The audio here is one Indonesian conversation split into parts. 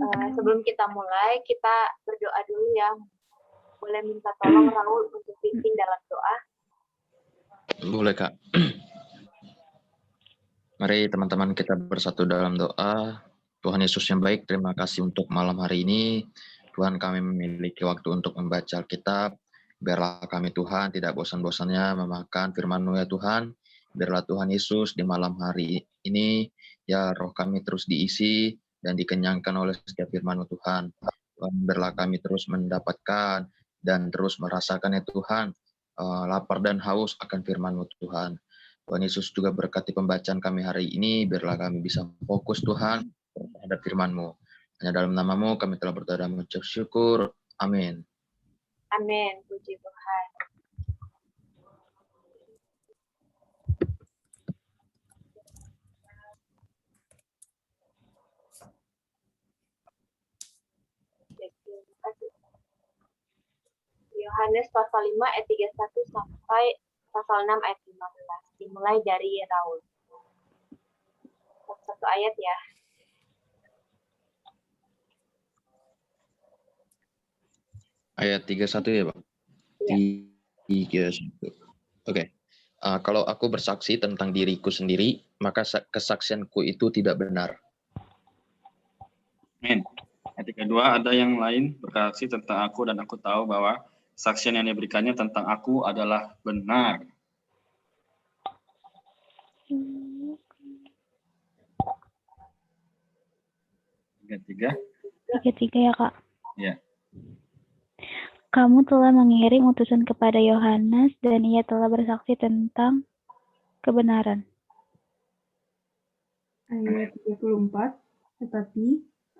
Sebelum kita mulai, kita berdoa dulu ya. Boleh minta tolong Raul untuk pimpin dalam doa? Boleh, Kak. Mari teman-teman kita bersatu dalam doa. Tuhan Yesus yang baik, terima kasih untuk malam hari ini. Tuhan, kami memiliki waktu untuk membaca Alkitab. Biarlah kami Tuhan tidak bosan-bosannya memakan firman-Mu ya Tuhan. Biarlah Tuhan Yesus di malam hari ini, ya roh kami terus diisi dan dikenyangkan oleh setiap firman-Mu Tuhan. Tuhan, biarlah kami terus mendapatkan dan terus merasakan ya Tuhan, lapar dan haus akan firman-Mu Tuhan. Tuhan Yesus juga berkati pembacaan kami hari ini, biarlah kami bisa fokus Tuhan terhadap firman-Mu. Hanya dalam nama-Mu kami telah berdoa dan mengucap syukur. Amin. Amin, puji Tuhan. Yohanes pasal 5 ayat 31 sampai pasal 6 ayat 15. Dimulai dari Raul. Satu ayat ya. Ayat 31 ya, Pak? Ya. 31. Oke. Kalau aku bersaksi tentang diriku sendiri, maka kesaksianku itu tidak benar. Amin. Ayat kedua, ada yang lain bersaksi tentang aku dan aku tahu bahwa kesaksian yang diberikannya tentang aku adalah benar. Tiga ya, Kak. Ya. Kamu telah mengirim utusan kepada Yohanes dan ia telah bersaksi tentang kebenaran. Ayat 34, tetapi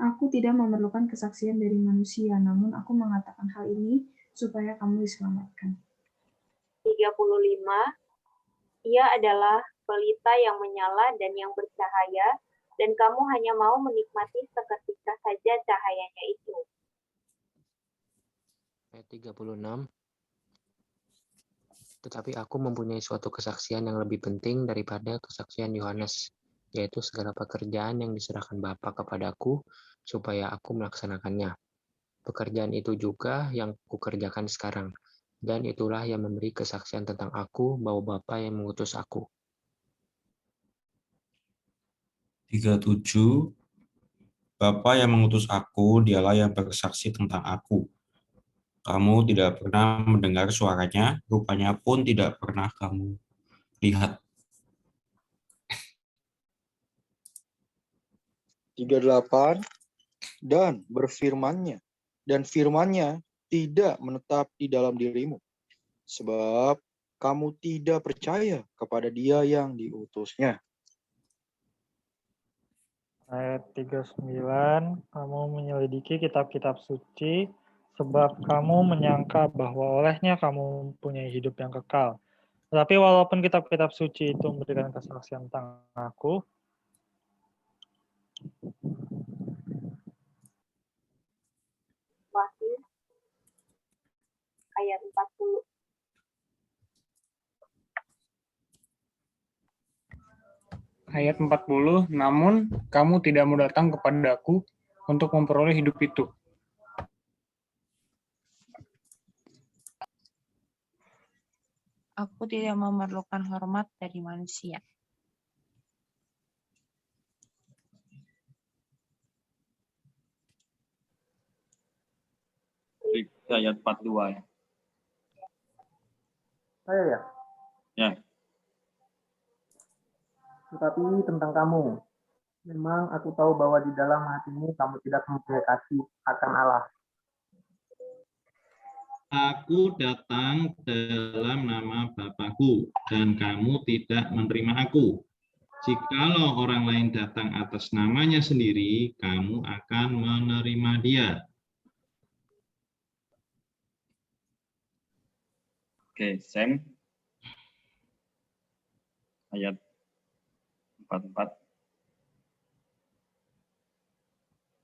aku tidak memerlukan kesaksian dari manusia, namun aku mengatakan hal ini supaya kamu diselamatkan. 35, ia adalah pelita yang menyala dan yang bercahaya, dan kamu hanya mau menikmati seketika saja cahayanya itu. Ayat 36, tetapi aku mempunyai suatu kesaksian yang lebih penting daripada kesaksian Yohanes, yaitu segala pekerjaan yang diserahkan Bapa kepadaku, supaya aku melaksanakannya. Pekerjaan itu juga yang kukerjakan sekarang, dan itulah yang memberi kesaksian tentang aku bahwa Bapa yang mengutus aku. 37, Bapa yang mengutus aku, dialah yang bersaksi tentang aku. Kamu tidak pernah mendengar suaranya, rupanya pun tidak pernah kamu lihat. 38, dan berfirmannya, dan firmannya tidak menetap di dalam dirimu, sebab kamu tidak percaya kepada Dia yang diutusnya. Ayat 39, kamu menyelidiki kitab-kitab suci, sebab kamu menyangka bahwa olehnya kamu mempunyai hidup yang kekal. Tetapi walaupun kitab-kitab suci itu memberikan kesaksian tentang aku, Wahyu ayat 40. Ayat 40, namun kamu tidak mau datang kepadaku untuk memperoleh hidup itu. Aku tidak memerlukan hormat dari manusia. Ayat 42 ya. Saya ya? Ya. Tetapi tentang kamu, memang aku tahu bahwa di dalam hatimu kamu tidak mempunyai kasih akan Allah. Aku datang dalam nama Bapakku, dan kamu tidak menerima aku. Jikalau orang lain datang atas namanya sendiri, kamu akan menerima dia. Oke, Sam. Ayat 44.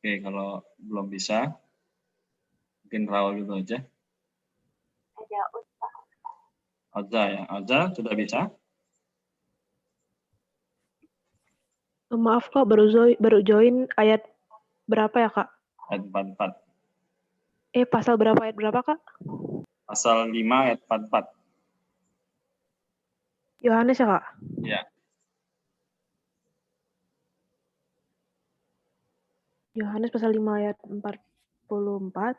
Oke, kalau belum bisa, mungkin Raul dulu aja. Ada Oza ya, Oza sudah bisa? Maaf Kak, baru join ayat berapa ya Kak? ayat 44. Pasal berapa ayat berapa, Kak? Pasal 5 ayat 44. Yohanes ya, Kak? Ya. Yohanes pasal 5 ayat 44.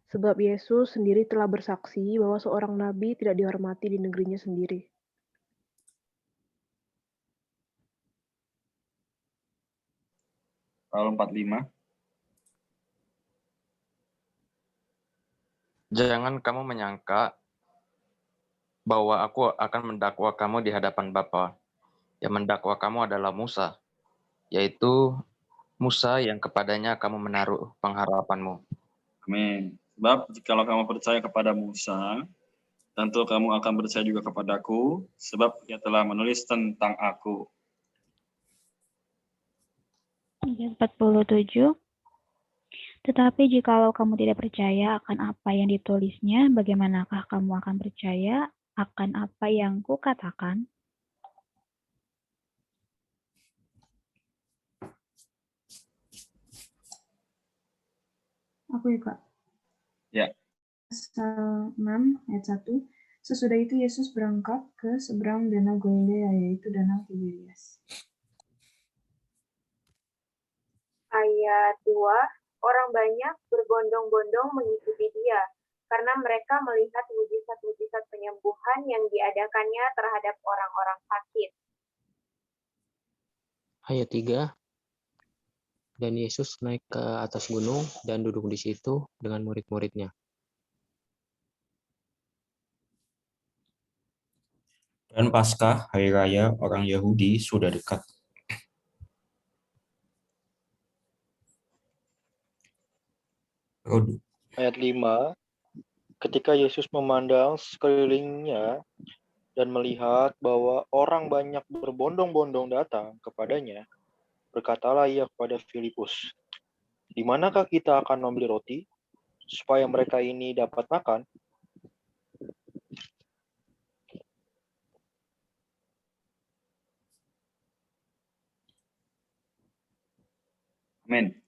Sebab Yesus sendiri telah bersaksi bahwa seorang nabi tidak dihormati di negerinya sendiri. Pasal 45. Jangan kamu menyangka bahwa aku akan mendakwa kamu di hadapan Bapa. Yang mendakwa kamu adalah Musa, yaitu Musa yang kepadanya kamu menaruh pengharapanmu. Amin. Sebab jikalau kamu percaya kepada Musa, tentu kamu akan percaya juga kepadaku, sebab ia telah menulis tentang aku. Ayat 47. Tetapi jikalau kamu tidak percaya akan apa yang ditulisnya, bagaimanakah kamu akan percaya akan apa yang kukatakan? Aku ya, Kak. Ya. Pasal 6 ayat 1. Sesudah itu Yesus berangkat ke seberang danau Galilea, yaitu danau Tiberias. Ayat 2, orang banyak berbondong-bondong mengikuti dia, karena mereka melihat mujizat-mujizat penyembuhan yang diadakannya terhadap orang-orang sakit. Ayat 3. Dan Yesus naik ke atas gunung dan duduk di situ dengan murid-muridnya. Dan Paskah, hari raya orang Yahudi, sudah dekat. Ayat 5, ketika Yesus memandang sekelilingnya dan melihat bahwa orang banyak berbondong-bondong datang kepadanya, berkatalah ia kepada Filipus, "Di manakah kita akan membeli roti, supaya mereka ini dapat makan?" Amin.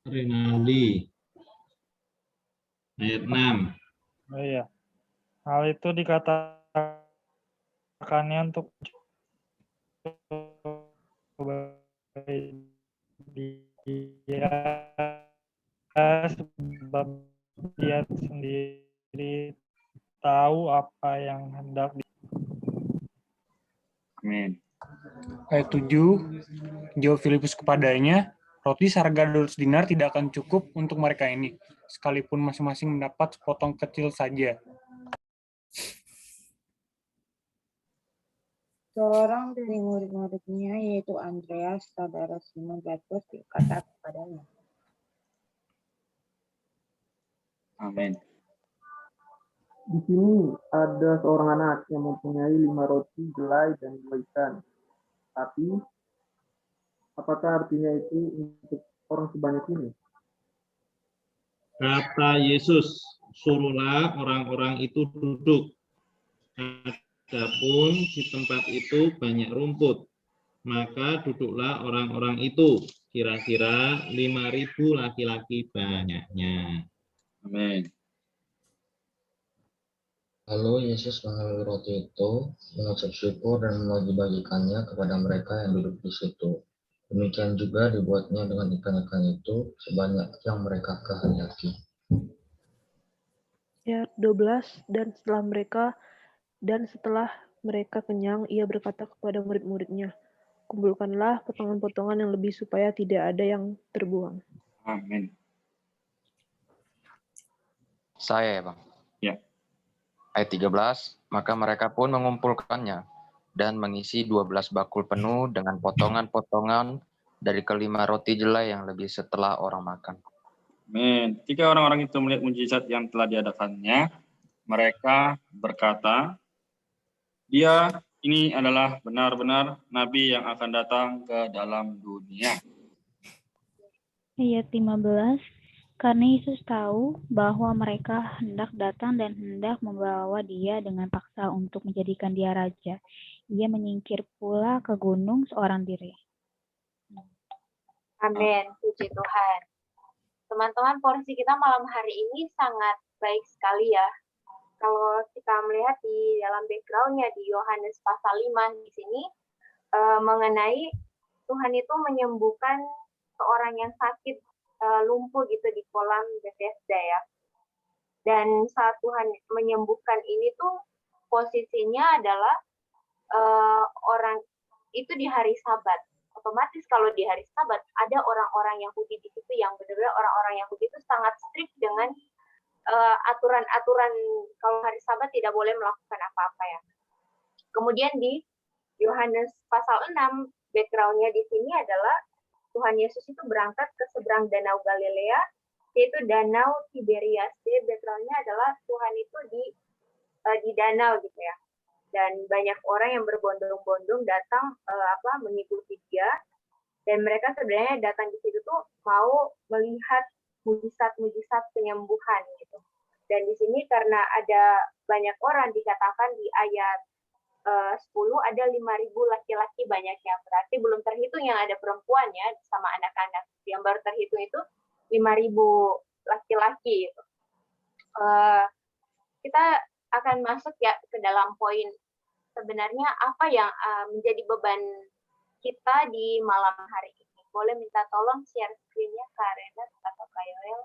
Rinaldi. Ayat 6. Oh iya. Hal itu dikatakannya untuk dia, sebab dia sendiri tahu apa yang hendak Amin. Ayat 7, jawab Filipus kepadanya, roti seharga 200 dinar tidak akan cukup untuk mereka ini, sekalipun masing-masing mendapat sepotong kecil saja. Seorang dari murid-muridnya, yaitu Andreas, saudara Simon Petrus, berkata kepadanya. Amin. Di sini ada seorang anak yang mempunyai 5 roti jelai dan 2 ikan. Tapi, apakah artinya itu untuk orang sebanyak ini? Kata Yesus, suruhlah orang-orang itu duduk. Adapun di tempat itu banyak rumput, maka duduklah orang-orang itu, kira-kira 5.000 laki-laki banyaknya. Amin. Lalu Yesus mengambil roti itu, mengucap syukur dan membagi-bagikannya kepada mereka yang duduk di situ. Demikian juga dibuatnya dengan ikan-ikan itu sebanyak yang mereka kehendaki. Ayat 12, dan setelah mereka kenyang, ia berkata kepada murid-muridnya, kumpulkanlah potongan-potongan yang lebih supaya tidak ada yang terbuang. Amin. Saya ya, Bang. Ya. Ayat 13, maka mereka pun mengumpulkannya dan mengisi 12 bakul penuh dengan potongan-potongan dari kelima roti jelai yang lebih setelah orang makan. Amin. Ketika orang-orang itu melihat mujizat yang telah diadakannya, mereka berkata, dia ini adalah benar-benar nabi yang akan datang ke dalam dunia. Ayat 15. Karena Yesus tahu bahwa mereka hendak datang dan hendak membawa dia dengan paksa untuk menjadikan dia raja, ia menyingkir pula ke gunung seorang diri. Amin. Puji Tuhan. teman-teman, porsi kita malam hari ini sangat baik sekali ya. Kalau kita melihat di dalam background-nya di Yohanes pasal 5 di sini, mengenai Tuhan itu menyembuhkan seorang yang sakit lumpuh gitu di kolam Bethesda ya. Dan saat Tuhan menyembuhkan ini tuh posisinya adalah orang itu di hari Sabat. Otomatis kalau di hari Sabat ada orang-orang Yahudi di situ yang benar-benar orang-orang Yahudi itu sangat strict dengan aturan-aturan kalau hari Sabat tidak boleh melakukan apa-apa ya. Kemudian di Yohanes pasal 6, background-nya di sini adalah Tuhan Yesus itu berangkat ke seberang Danau Galilea, yaitu Danau Tiberias. Jadi background-nya adalah Tuhan itu di danau gitu ya. Dan banyak orang yang berbondong-bondong datang mengikuti dia, dan mereka sebenarnya datang di situ tuh mau melihat mujizat-mujizat penyembuhan gitu. Dan di sini karena ada banyak orang, dikatakan di ayat 10 ada 5.000 laki-laki banyaknya, berarti belum terhitung yang ada perempuannya sama anak-anak. Yang baru terhitung itu 5.000 laki-laki gitu. Kita akan masuk ya ke dalam poin sebenarnya apa yang menjadi beban kita di malam hari ini. Boleh minta tolong share screen-nya Kak Renat atau Kak Yoel?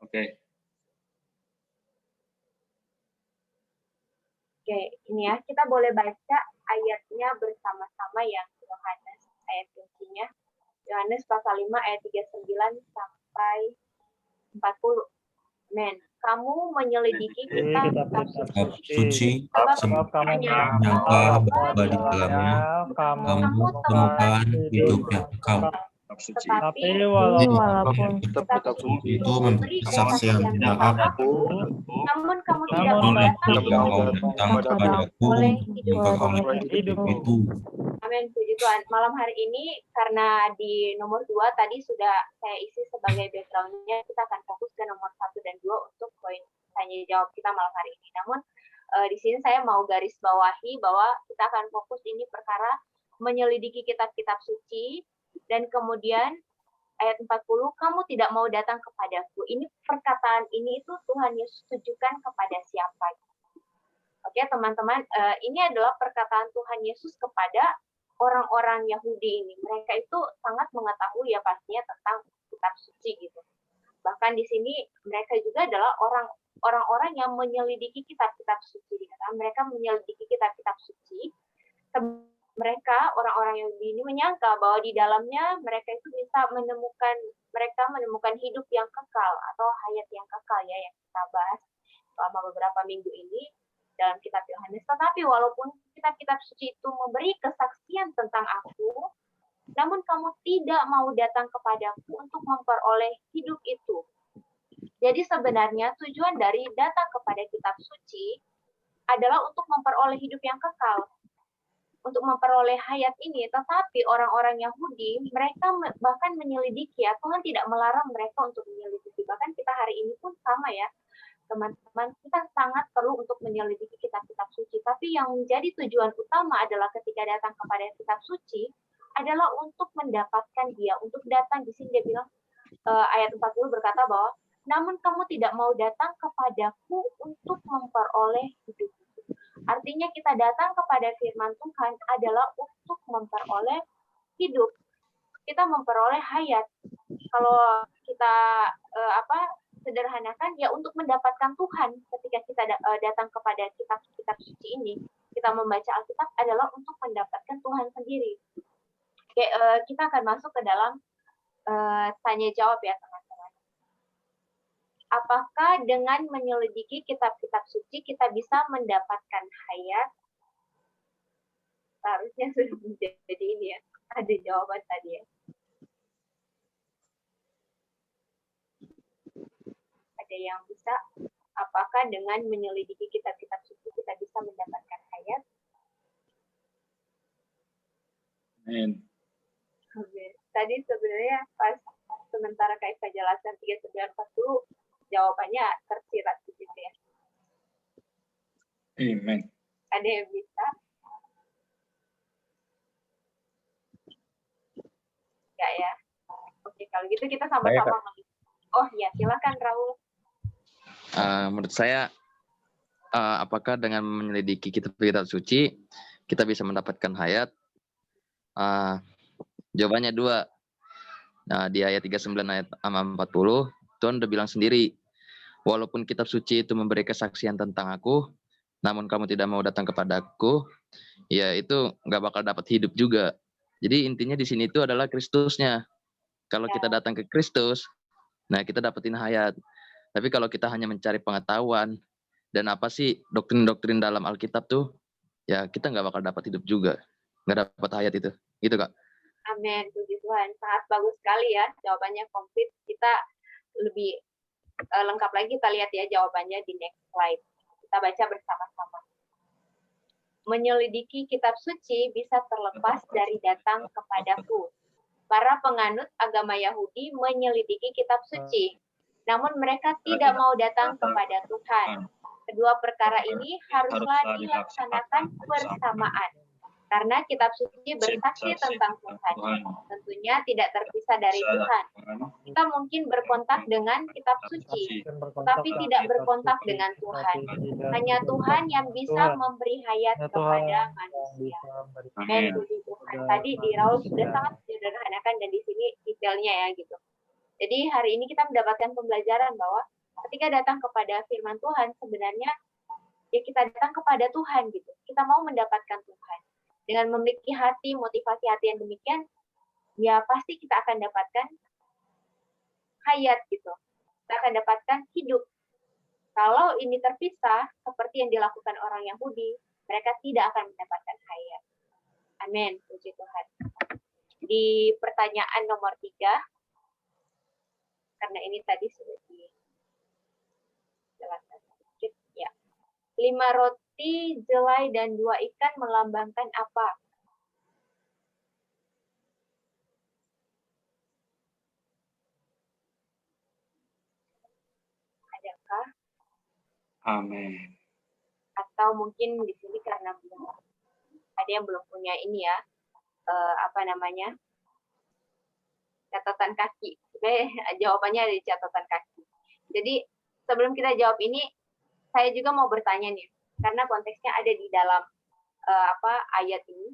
Oke. Oke, ini ya, kita boleh baca ayatnya bersama-sama yang Yohanes, ayat kuncinya. Yohanes pasal 5 ayat 39 sampai 40. Men, kamu menyelidiki kitab suci, sebab kamu menyangka bahwa di dalamnya kamu temukan hidup yang kekal. Tapi walaupun kitab suci itu memberi kesaksian tentang aku, namun kamu tidak tidak mau datang kepadaku untuk memperoleh hidup itu. Amin, puji Tuhan. Malam hari ini karena di nomor 2 tadi sudah saya isi sebagai background-nya, kita akan fokus ke nomor 1 dan 2 untuk poin tanya jawab kita malam hari ini. Namun di sini saya mau garis bawahi bahwa kita akan fokus ini perkara menyelidiki kitab-kitab suci, dan kemudian ayat 40, kamu tidak mau datang kepadaku. Ini perkataan ini itu Tuhan Yesus tujukan kepada siapa? Oke, teman-teman, ini adalah perkataan Tuhan Yesus kepada orang-orang Yahudi ini. Mereka itu sangat mengetahui ya pastinya tentang kitab suci gitu. Bahkan di sini mereka juga adalah orang-orang yang menyelidiki kitab-kitab suci. Mereka menyelidiki kitab-kitab suci. Mereka orang-orang Yahudi ini menyangka bahwa di dalamnya mereka itu bisa menemukan hidup yang kekal atau hayat yang kekal ya, yang kita bahas selama beberapa minggu ini dalam kitab Yohanes. Tetapi walaupun kitab-kitab suci itu memberi kesaksian tentang aku, namun kamu tidak mau datang kepadaku untuk memperoleh hidup itu. Jadi sebenarnya tujuan dari datang kepada kitab suci adalah untuk memperoleh hidup yang kekal, untuk memperoleh hayat ini. Tetapi orang-orang Yahudi, mereka bahkan menyelidiki ya, Tuhan tidak melarang mereka untuk menyelidiki. Bahkan kita hari ini pun sama ya, teman-teman, kita sangat perlu untuk menyelidiki kitab-kitab suci. Tapi yang menjadi tujuan utama adalah ketika datang kepada kitab suci, adalah untuk mendapatkan dia, untuk datang. Di sini dia bilang, ayat 40 berkata bahwa, namun kamu tidak mau datang kepadaku untuk memperoleh hidup. Artinya kita datang kepada firman Tuhan adalah untuk memperoleh hidup. Kita memperoleh hayat. Kalau kita sederhanakan ya untuk mendapatkan Tuhan. Ketika kita datang kepada kitab-kitab suci ini, kita membaca Alkitab adalah untuk mendapatkan Tuhan sendiri. Oke, kita akan masuk ke dalam tanya jawab ya teman-teman. Apakah dengan menyelidiki kitab-kitab suci kita bisa mendapatkan hayat? Harusnya sudah menjadi ini ya. Ada jawaban tadi ya. Ada yang bisa? Apakah dengan menyelidiki kitab-kitab suci kita bisa mendapatkan hayat? Amin. Tadi sebenarnya pas sementara Kak jelaskan 3940 jawabannya tersirat di situ ya. Amen. Ada yang bisa? Ya, kalau gitu kita Saya, sama-sama Kak. melihat. Oh ya, silakan Raul. Menurut saya, apakah dengan menyelidiki kitab-kitab suci, kita bisa mendapatkan hayat? Jawabannya 2. Nah, di ayat 39 ayat 40, Tuhan udah bilang sendiri, walaupun kitab suci itu memberi kesaksian tentang aku, namun kamu tidak mau datang kepada aku, ya itu nggak bakal dapat hidup juga. Jadi intinya di sini itu adalah Kristusnya. Kalau kita datang ke Kristus, nah kita dapetin hayat. Tapi kalau kita hanya mencari pengetahuan, dan apa sih doktrin-doktrin dalam Alkitab tuh, ya kita nggak bakal dapat hidup juga. Nggak dapat hayat itu. Gitu, Kak. Amin, puji Tuhan. Sangat bagus sekali ya, jawabannya komplit. Kita lebih lengkap lagi, kita lihat ya jawabannya di next slide. Kita baca bersama-sama. Menyelidiki kitab suci bisa terlepas dari datang kepadaku. Para penganut agama Yahudi menyelidiki kitab suci, namun mereka tidak mau datang kepada Tuhan. Kedua perkara ini haruslah dilaksanakan bersamaan. Karena kitab suci bersaksi tentang Tuhan, tentunya tidak terpisah dari Tuhan. Kita mungkin berkontak dengan kitab suci, tapi tidak berkontak dengan Tuhan. Hanya Tuhan yang bisa memberi hayat kepada manusia. Amin, puji Tuhan. Tadi di Raul sudah sangat sederhanakan dan di sini detailnya ya gitu. Jadi hari ini kita mendapatkan pembelajaran bahwa ketika datang kepada firman Tuhan, sebenarnya ya kita datang kepada Tuhan gitu. Kita mau mendapatkan Tuhan. Dengan memiliki hati, motivasi hati yang demikian, ya pasti kita akan dapatkan hayat gitu. Kita akan dapatkan hidup. Kalau ini terpisah, seperti yang dilakukan orang Yahudi, mereka tidak akan mendapatkan hayat. Amin, puji Tuhan. Di pertanyaan nomor 3, karena ini tadi sudah dijelaskan sedikit, ya. 5 roti, jelai, dan 2 ikan melambangkan apa? Adakah? Amin. Atau mungkin di sini karena ada yang belum punya ini ya, catatan kaki. Sebenarnya jawabannya ada di catatan kaki. Jadi sebelum kita jawab ini, saya juga mau bertanya nih, karena konteksnya ada di dalam ayat ini.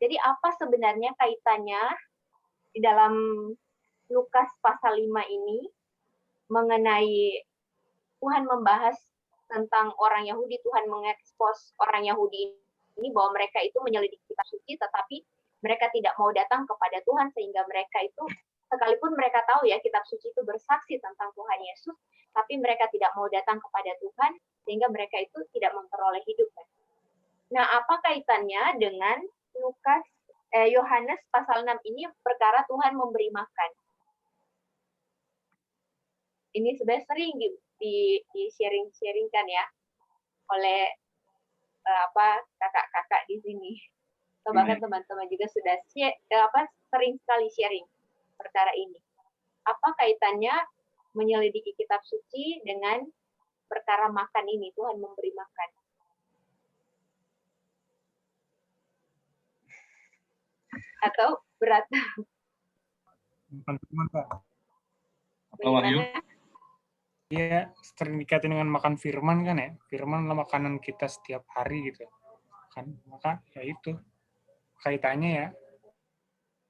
Jadi apa sebenarnya kaitannya di dalam Lukas pasal 5 ini mengenai Tuhan membahas tentang orang Yahudi, Tuhan mengekspos orang Yahudi ini bahwa mereka itu menyelidiki kitab suci, tetapi mereka tidak mau datang kepada Tuhan, sehingga mereka itu, sekalipun mereka tahu ya kitab suci itu bersaksi tentang Tuhan Yesus, tapi mereka tidak mau datang kepada Tuhan, sehingga mereka itu tidak memperoleh hidup. Nah, apa kaitannya dengan Yohanes pasal 6 ini perkara Tuhan memberi makan? Ini sebenarnya sering di sharing-sharingkan ya oleh kakak-kakak di sini. Atau bahkan teman-teman juga sudah sering sekali sharing perkara ini. Apa kaitannya menyelidiki kitab suci dengan perkara makan ini, Tuhan memberi makan? Atau berat? Makan firman, Pak. Wahyu? Iya, sering dikaitkan dengan makan firman kan ya. Firman adalah makanan kita setiap hari gitu. Kan, maka ya itu kaitannya ya.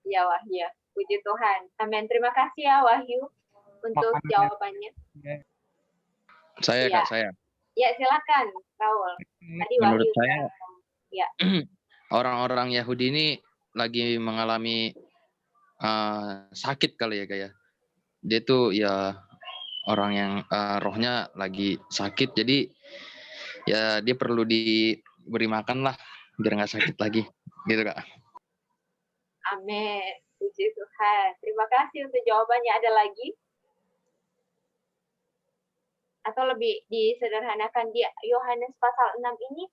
Ya Wahyu, puji Tuhan. Amin. Terima kasih ya Wahyu untuk jawabannya. Saya, ya. Kak, saya. Ya, silakan, Raul. Tadi Menurut Wahyu. saya, ya. orang-orang Yahudi ini lagi mengalami sakit kali ya, kayak. Dia tuh ya orang yang rohnya lagi sakit, jadi ya dia perlu diberi makan lah biar nggak sakit lagi, gitu Kak. Amin, puji Tuhan. Terima kasih untuk jawabannya. Ada lagi? Atau lebih disederhanakan di Yohanes pasal 6 ini,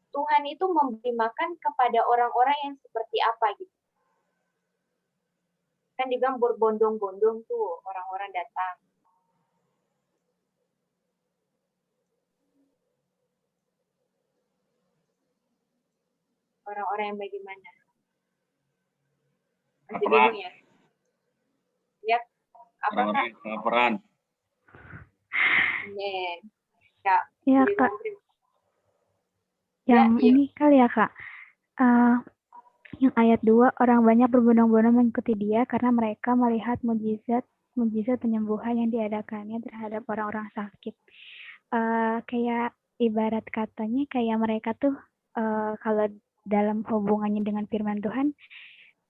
Tuhan itu memberi makan kepada orang-orang yang seperti apa gitu? Kan dibilang berbondong-bondong tuh orang-orang datang. Orang-orang yang bagaimana? Masih bingung ya? Ya orang-orang yang kelaparan. Amin. Ya, Ya, jadi Kak. memberi. Yang Ya, ini kali ya, Kak. Yang ayat 2, orang banyak berbondong-bondong mengikuti dia karena mereka melihat mujizat penyembuhan yang diadakannya terhadap orang-orang sakit. Kayak ibarat katanya kayak mereka tuh kalau dalam hubungannya dengan firman Tuhan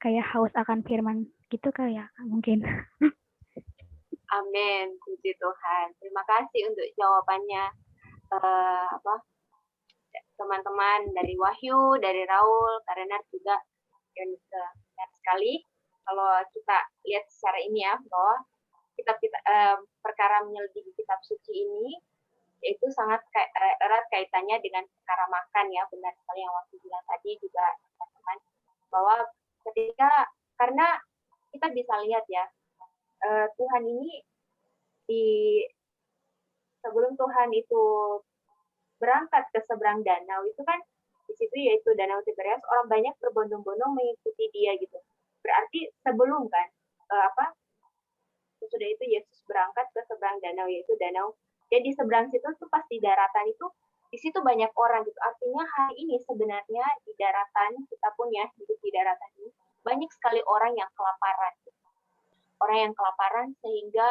kayak haus akan firman gitu kali ya, Kak, mungkin. amin. Puji Tuhan. Terima kasih untuk jawabannya. Teman-teman dari Wahyu, dari Raul, karena juga dan benar sekali kalau kita lihat secara ini ya, bahwa perkara menyelidiki kitab suci ini itu sangat erat kaitannya dengan perkara makan ya, benar sekali yang waktu bilang tadi juga teman-teman, bahwa karena kita bisa lihat ya, Tuhan ini sebelum Tuhan itu berangkat ke seberang danau itu kan di situ yaitu Danau Tiberias, orang banyak berbondong-bondong mengikuti dia gitu. Berarti sebelum kan sudah itu Yesus berangkat ke seberang danau yaitu danau. Jadi seberang situ tuh pas di daratan itu di situ banyak orang gitu. Artinya hari ini sebenarnya di daratan kita pun ya hidup di daratan ini banyak sekali orang yang kelaparan. Gitu. Orang yang kelaparan sehingga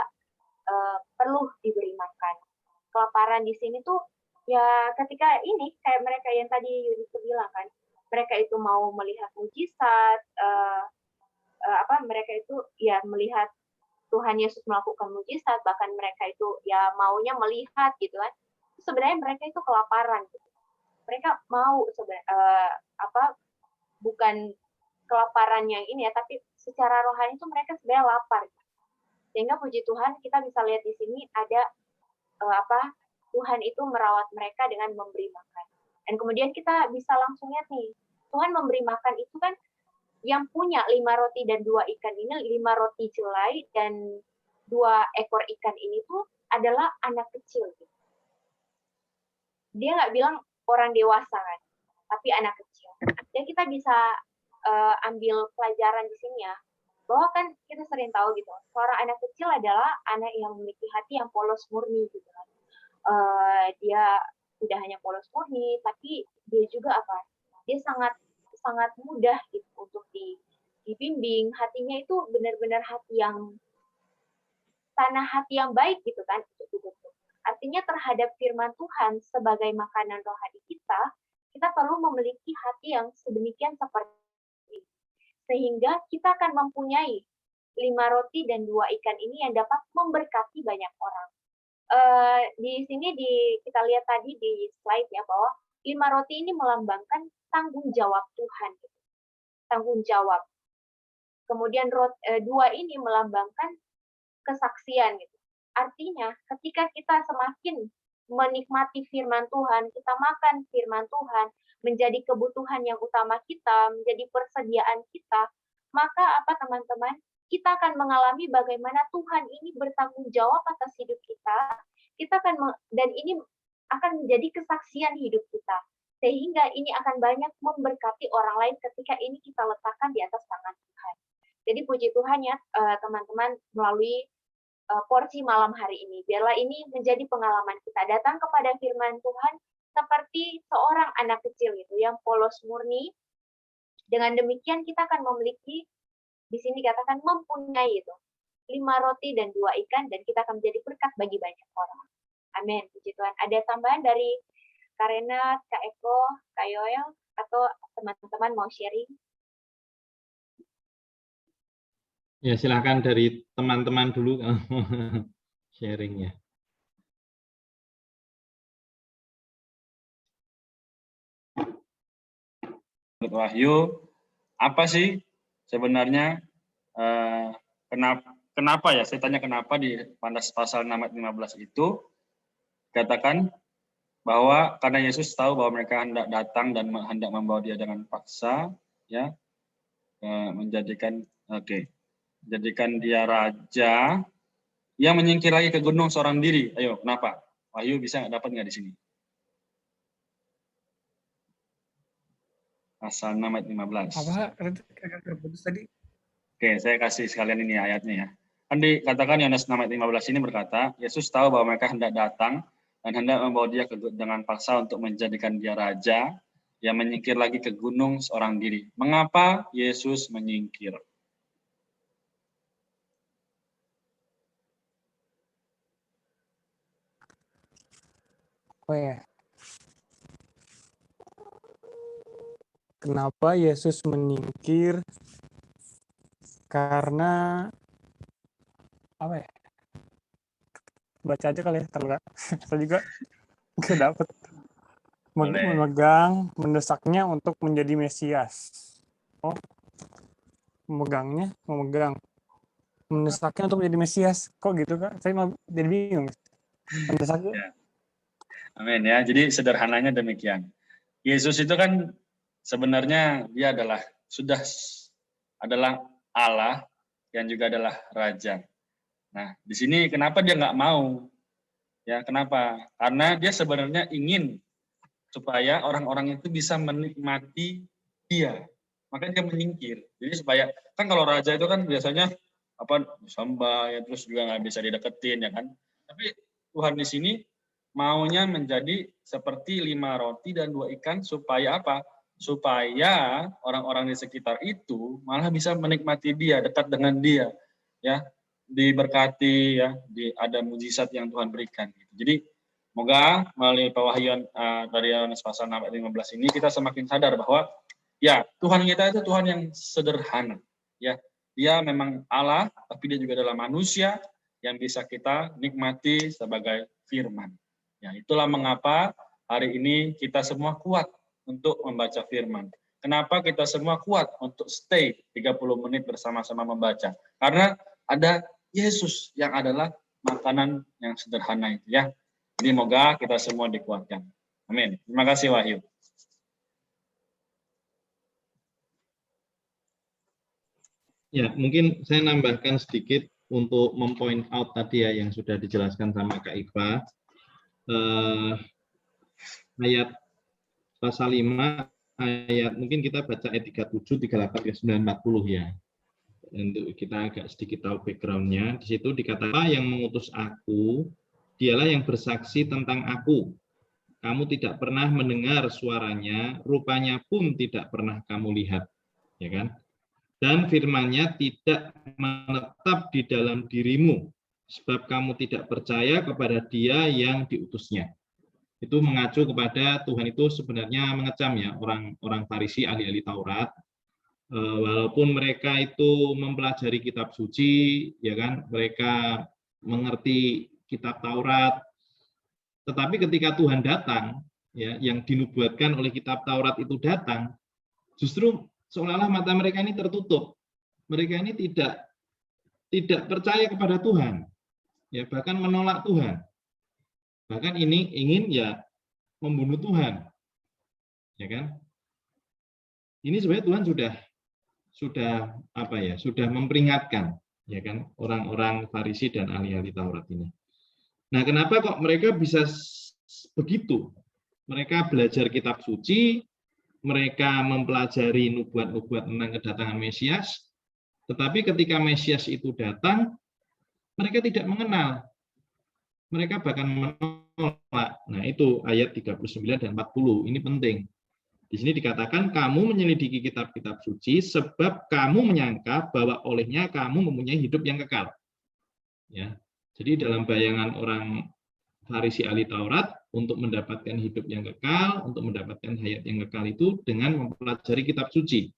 perlu diberi makan. Kelaparan di sini tuh ya ketika ini kayak mereka yang tadi Yudis bilang kan, mereka itu mau melihat mujizat, mereka itu ya melihat Tuhan Yesus melakukan mujizat, bahkan mereka itu ya maunya melihat gitu kan. Sebenarnya mereka itu kelaparan. Gitu. Mereka mau bukan kelaparan yang ini ya, tapi secara rohani itu mereka sebenarnya lapar. Sehingga puji Tuhan kita bisa lihat di sini ada Tuhan itu merawat mereka dengan memberi makan. Dan kemudian kita bisa langsung lihat nih, Tuhan memberi makan itu kan yang punya 5 roti dan 2 ikan ini, 5 roti jelai dan 2 ekor ikan ini tuh adalah anak kecil. Dia nggak bilang orang dewasa kan, tapi anak kecil. Dan kita bisa ambil pelajaran di sini ya, bahwa kan kita sering tahu gitu, seorang anak kecil adalah anak yang memiliki hati yang polos murni gitu kan. Dia tidak hanya polos murni, tapi dia juga dia sangat mudah gitu untuk dibimbing. Hatinya itu benar-benar hati yang tanah hati yang baik gitu kan. Artinya terhadap firman Tuhan sebagai makanan rohani kita perlu memiliki hati yang sedemikian seperti ini. Sehingga kita akan mempunyai 5 roti dan 2 ikan ini yang dapat memberkati banyak orang. Di sini kita lihat tadi di slide ya bahwa 5 roti ini melambangkan tanggung jawab Tuhan. Gitu. Tanggung jawab. Kemudian 2 ini melambangkan kesaksian. Gitu. Artinya ketika kita semakin menikmati firman Tuhan, kita makan firman Tuhan, menjadi kebutuhan yang utama kita, menjadi persediaan kita, maka teman-teman? Kita akan mengalami bagaimana Tuhan ini bertanggung jawab atas hidup kita. Dan ini akan menjadi kesaksian hidup kita. Sehingga ini akan banyak memberkati orang lain ketika ini kita letakkan di atas tangan Tuhan. Jadi puji Tuhan ya teman-teman melalui porsi malam hari ini. Biarlah ini menjadi pengalaman kita datang kepada firman Tuhan seperti seorang anak kecil gitu yang polos murni. Dengan demikian kita akan memiliki di sini katakan mempunyai itu 5 roti dan 2 ikan dan kita akan menjadi berkat bagi banyak orang. Amin. Puji Tuhan. Ada tambahan dari Kak Renat, Kak Eko, Kak Yoel, atau teman-teman mau sharing? Ya silakan dari teman-teman dulu sharingnya. Menurut Wahyu, apa sih sebenarnya kenapa ya? Saya tanya kenapa di pasal 15 itu katakan bahwa karena Yesus tahu bahwa mereka hendak datang dan hendak membawa dia dengan paksa, ya, menjadikan dia raja yang menyingkir lagi ke gunung seorang diri. Ayo, kenapa? Wahyu bisa dapat nggak di sini? Pasal 6 ayat 15. Apa? Agak terputus tadi. Oke, saya kasih sekalian ini ayatnya ya. Kan dikatakan Yohanes 6 ayat 15 ini berkata, Yesus tahu bahwa mereka hendak datang dan hendak membawa dia dengan paksa untuk menjadikan dia raja, yang menyingkir lagi ke gunung seorang diri. Mengapa Yesus menyingkir? Oh ya. Kenapa Yesus menyingkir? Karena apa ya? Baca aja kali ya, terlalu. Saya juga nggak dapet. Memegang, mendesaknya untuk menjadi Mesias. Oh, memegang, mendesaknya untuk menjadi Mesias. Kok gitu, Kak? Saya mau jadi bingung. Mendesaknya. Ya. Amin ya. Jadi sederhananya demikian. Yesus itu kan sebenarnya dia sudah adalah Allah yang juga adalah Raja. Nah, di sini kenapa dia nggak mau? Ya, kenapa? Karena dia sebenarnya ingin supaya orang-orang itu bisa menikmati dia. Maka dia menyingkir. Jadi supaya, kan kalau raja itu kan biasanya disembah, ya, terus juga nggak bisa dideketin, ya kan? Tapi Tuhan di sini maunya menjadi seperti 5 roti dan 2 ikan supaya apa? Supaya orang-orang di sekitar itu malah bisa menikmati dia, dekat dengan dia, ya, diberkati, ya, ada mujizat yang Tuhan berikan. Jadi semoga melalui pewahyuan dari Yohanes pasal 6 ayat 15 ini kita semakin sadar bahwa ya Tuhan kita itu Tuhan yang sederhana, ya. Dia memang Allah, tapi dia juga adalah manusia yang bisa kita nikmati sebagai firman. Ya, itulah mengapa hari ini kita semua kuat untuk membaca firman. Kenapa kita semua kuat untuk stay 30 menit bersama-sama membaca? Karena ada Yesus yang adalah makanan yang sederhana itu, ya. Jadi semoga kita semua dikuatkan. Amin. Terima kasih Wahyu. Ya, mungkin saya nambahkan sedikit untuk mempoint out tadi ya yang sudah dijelaskan sama Kak Iva. Ayat pasal 5, ayat mungkin kita baca ayat 37, 38, 39, 40 ya. Untuk kita agak sedikit tahu background-nya. Di situ dikatakan yang mengutus aku, dialah yang bersaksi tentang aku. Kamu tidak pernah mendengar suaranya, rupanya pun tidak pernah kamu lihat. Ya kan? Dan firman-Nya tidak menetap di dalam dirimu, sebab kamu tidak percaya kepada Dia yang diutusnya. Itu mengacu kepada Tuhan itu sebenarnya mengecam ya orang Farisi, ahli-ahli Taurat. Walaupun mereka itu mempelajari kitab suci, ya kan, mereka mengerti kitab Taurat, tetapi ketika Tuhan datang, ya, yang dinubuatkan oleh kitab Taurat itu datang, justru seolah-olah mata mereka ini tertutup. Mereka ini tidak percaya kepada Tuhan, ya, bahkan menolak Tuhan. Bahkan ini ingin ya membunuh Tuhan, ya kan? Ini sebenarnya Tuhan sudah memperingatkan, ya kan, orang-orang Farisi dan ahli-ahli Taurat ini. Nah, kenapa kok mereka bisa begitu? Mereka belajar kitab suci, mereka mempelajari nubuat-nubuat tentang kedatangan Mesias, tetapi ketika Mesias itu datang, mereka tidak mengenal. Mereka bahkan menolak. Nah, itu ayat 39 dan 40. Ini penting. Di sini dikatakan, kamu menyelidiki kitab-kitab suci sebab kamu menyangka bahwa olehnya kamu mempunyai hidup yang kekal. Ya. Jadi dalam bayangan orang Farisi ahli Taurat, untuk mendapatkan hidup yang kekal, untuk mendapatkan hayat yang kekal itu dengan mempelajari kitab suci.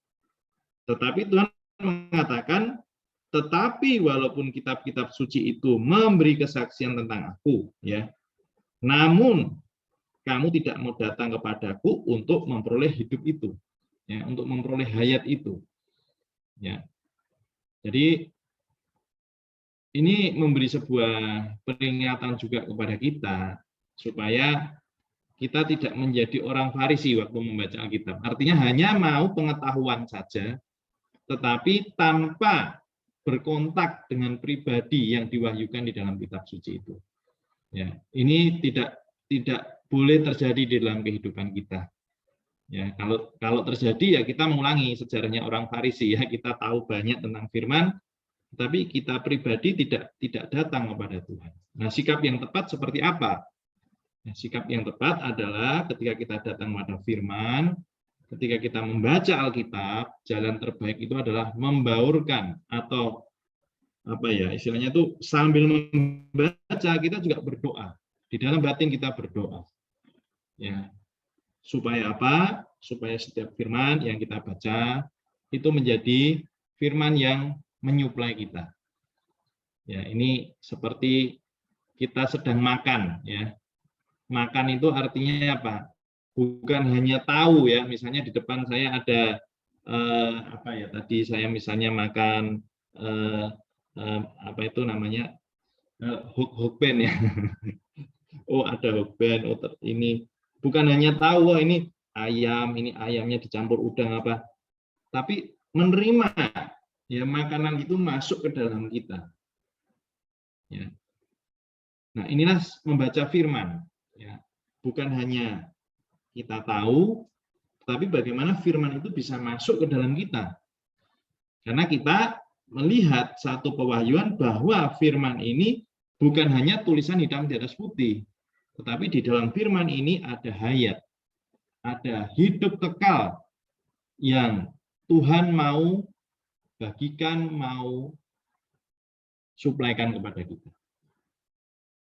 Tetapi Tuhan mengatakan, tetapi walaupun kitab-kitab suci itu memberi kesaksian tentang aku, ya, namun kamu tidak mau datang kepadaku untuk memperoleh hidup itu, ya, untuk memperoleh hayat itu, ya. Jadi ini memberi sebuah peringatan juga kepada kita supaya kita tidak menjadi orang Farisi waktu membaca Alkitab. Artinya hanya mau pengetahuan saja, tetapi tanpa berkontak dengan pribadi yang diwahyukan di dalam kitab suci itu. Ya, ini tidak boleh terjadi di dalam kehidupan kita. Ya, kalau terjadi ya kita mengulangi sejarahnya orang Farisi, ya, kita tahu banyak tentang firman, Tapi kita pribadi tidak datang kepada Tuhan. Nah, sikap yang tepat seperti apa? Nah, sikap yang tepat adalah ketika kita datang pada firman, ketika kita membaca Alkitab, jalan terbaik itu adalah membaurkan atau apa ya istilahnya itu sambil membaca kita juga berdoa. Di dalam batin kita berdoa. Ya. Supaya apa? Supaya setiap firman yang kita baca itu menjadi firman yang menyuplai kita. Ya, ini seperti kita sedang makan, ya. Makan itu artinya apa? Bukan hanya tahu, ya. Misalnya di depan saya ada apa ya? Tadi saya misalnya makan apa itu namanya hokben, ya. Oh, ada hokben. Oh, ini bukan hanya tahu, oh, ini ayamnya dicampur udang apa. Tapi menerima, ya, makanan itu masuk ke dalam kita. Ya. Nah, inilah membaca firman. Ya. Bukan hanya kita tahu, tapi bagaimana firman itu bisa masuk ke dalam kita. Karena kita melihat satu pewahyuan bahwa firman ini bukan hanya tulisan hitam di atas putih, tetapi di dalam firman ini ada hayat, ada hidup kekal yang Tuhan mau bagikan, mau suplaikan kepada kita.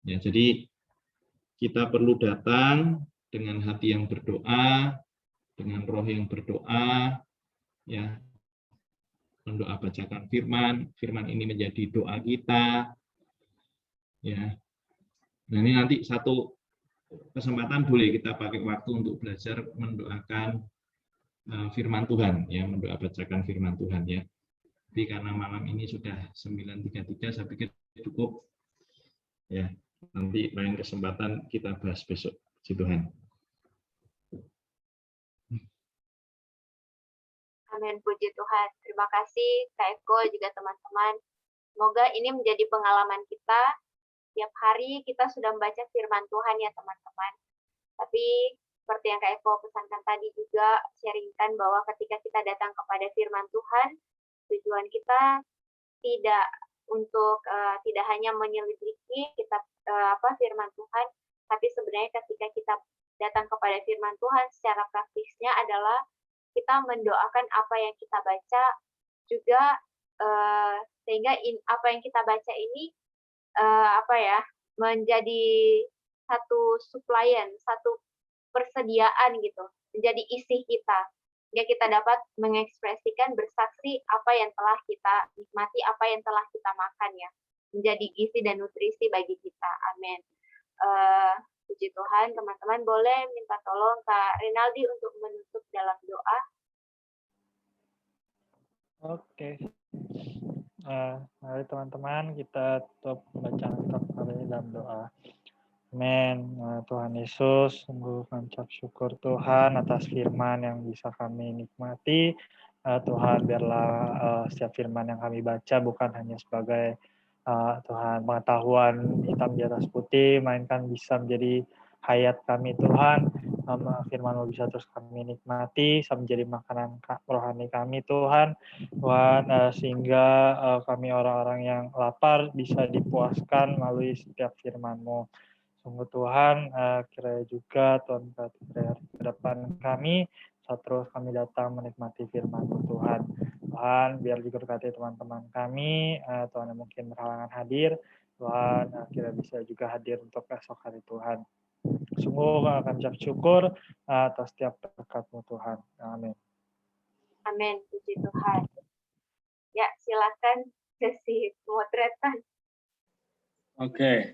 Ya, jadi kita perlu datang dengan hati yang berdoa, dengan roh yang berdoa, ya, mendoa bacakan firman, firman ini menjadi doa kita, ya. Nah, ini nanti satu kesempatan boleh kita pakai waktu untuk belajar mendoakan firman Tuhan, ya, mendoa bacakan firman Tuhan, ya. Tapi karena malam ini sudah 9.33, saya pikir cukup, ya. Nanti lain kesempatan kita bahas besok. Puji Tuhan. Amin, puji Tuhan. Terima kasih Kak Eko juga teman-teman. Semoga ini menjadi pengalaman kita. Tiap hari kita sudah membaca firman Tuhan ya teman-teman. Tapi seperti yang Kak Eko pesankan tadi juga, sharingkan bahwa ketika kita datang kepada firman Tuhan, tujuan kita tidak untuk tidak hanya menyelidiki kitab firman Tuhan, tapi sebenarnya ketika kita datang kepada firman Tuhan secara praktisnya adalah kita mendoakan apa yang kita baca juga sehingga apa yang kita baca ini menjadi satu suplaian, satu persediaan gitu, menjadi isi kita. Sehingga kita dapat mengekspresikan bersaksi apa yang telah kita nikmati, apa yang telah kita makan ya. Menjadi gizi dan nutrisi bagi kita. Amin. Puji Tuhan, teman-teman boleh minta tolong Kak Rinaldi untuk menutup dalam doa. Oke. Mari teman-teman kita tutup bacaan kitab hari ini dalam doa. Amin. Tuhan Yesus, sungguh mengucap syukur Tuhan atas firman yang bisa kami nikmati. Tuhan, biarlah setiap firman yang kami baca bukan hanya sebagai Tuhan pengetahuan hitam di atas putih, melainkan bisa menjadi hayat kami Tuhan. Firman-Mu bisa terus kami nikmati, bisa menjadi makanan rohani kami Tuhan. Tuhan, sehingga kami orang-orang yang lapar bisa dipuaskan melalui setiap firman-Mu. Sungguh Tuhan, kiranya juga Tuhan berkati depan kami, saat terus kami datang menikmati firman-Mu Tuhan. Tuhan, biar juga berkati teman-teman kami, Tuhan yang mungkin berhalangan hadir, Tuhan kira bisa juga hadir untuk esok hari Tuhan. Sungguh kami ucap syukur atas setiap berkat-Mu Tuhan. Amin. Amin, puji Tuhan. Ya, silakan sesi pemotretan. Oke.